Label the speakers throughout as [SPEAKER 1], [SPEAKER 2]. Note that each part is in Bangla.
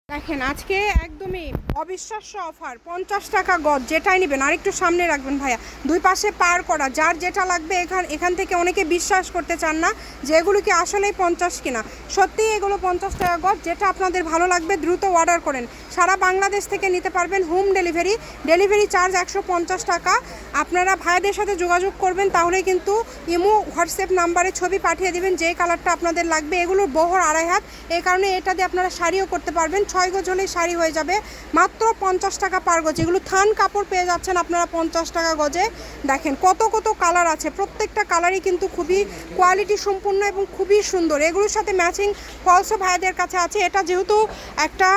[SPEAKER 1] দেখেন আজকে একদমই অবিশ্বাস্য অফার 50 টাকা গজ যেটাই নেবেন আর একটু সামনে রাখবেন ভাইয়া দুই পাশে পার করা যার যেটা লাগবে এখান থেকে অনেকে বিশ্বাস করতে চান না যে এগুলো কি আসলেই 50 কিনা সত্যিই এগুলো 50 টাকা গজ যেটা আপনাদের ভালো লাগবে দ্রুত অর্ডার করেন সারা বাংলাদেশ থেকে নিতে পারবেন হোম ডেলিভারি চার্জ 150 টাকা আপনারা ভাইয়াদের সাথে যোগাযোগ করবেন তাহলে কিন্তু ইমো হোয়াটসঅ্যাপ নাম্বারে ছবি পাঠিয়ে দিবেন যে কালারটা আপনাদের লাগবে এগুলোর বহর 2.5 হাত এই কারণে এটা দিয়ে আপনারা শাড়িও করতে পারবেন 6 গজ হলেই শাড়ি হয়ে যাবে মাত্র 50 টাকা পার গজ এগুলো থান কাপড় পেয়ে যাচ্ছেন আপনারা 50 টাকা গজে দেখেন কত কত কালার আছে প্রত্যেকটা কালারই কিন্তু খুবই কোয়ালিটি সম্পূর্ণ এবং খুবই সুন্দর এগুলোর সাথে ম্যাচিং ফলসও ভাইদের কাছে আছে এটা যেহেতু একটা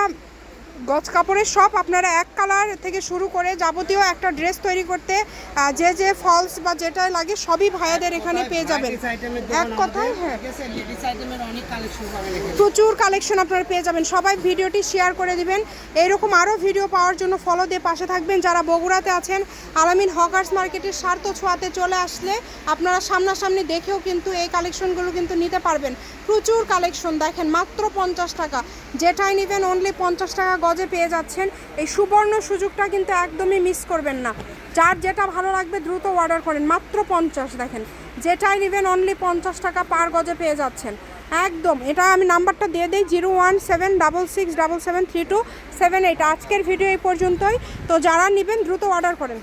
[SPEAKER 1] গজ কাপড়ের শপ আপনারা এক কালার থেকে শুরু করে যাবতীয় একটা ড্রেস তৈরি করতে যে ফলস বা যেটা লাগে সবই ভাইয়াদের এখানে পেয়ে যাবেন এক কথায় হ্যাঁ প্রচুর কালেকশন আপনারা পেয়ে যাবেন সবাই ভিডিওটি শেয়ার করে দিবেন এইরকম আরও ভিডিও পাওয়ার জন্য ফলো দিয়ে পাশে থাকবেন যারা বগুড়াতে আছেন আলামিন হকার্স মার্কেটের স্বার্থ ছোঁয়াতে চলে আসলে আপনারা সামনাসামনি দেখেও কিন্তু এই কালেকশনগুলো কিন্তু নিতে পারবেন প্রচুর কালেকশন দেখেন মাত্র 50 টাকা যেটাই নেবেন অনলি 50 টাকা গজে পেয়ে যাচ্ছেন এই সুবর্ণ সুযোগটা কিন্তু একদমই মিস করবেন না যার যেটা ভালো লাগবে দ্রুত অর্ডার করেন মাত্র 50 দেখেন যেটাই নেবেন অনলি 50 টাকা পার গজে পেয়ে যাচ্ছেন একদম এটা আমি নাম্বারটা দিয়ে দিই 01766773278 আজকের ভিডিও এই পর্যন্তই তো যারা নেবেন দ্রুত অর্ডার করেন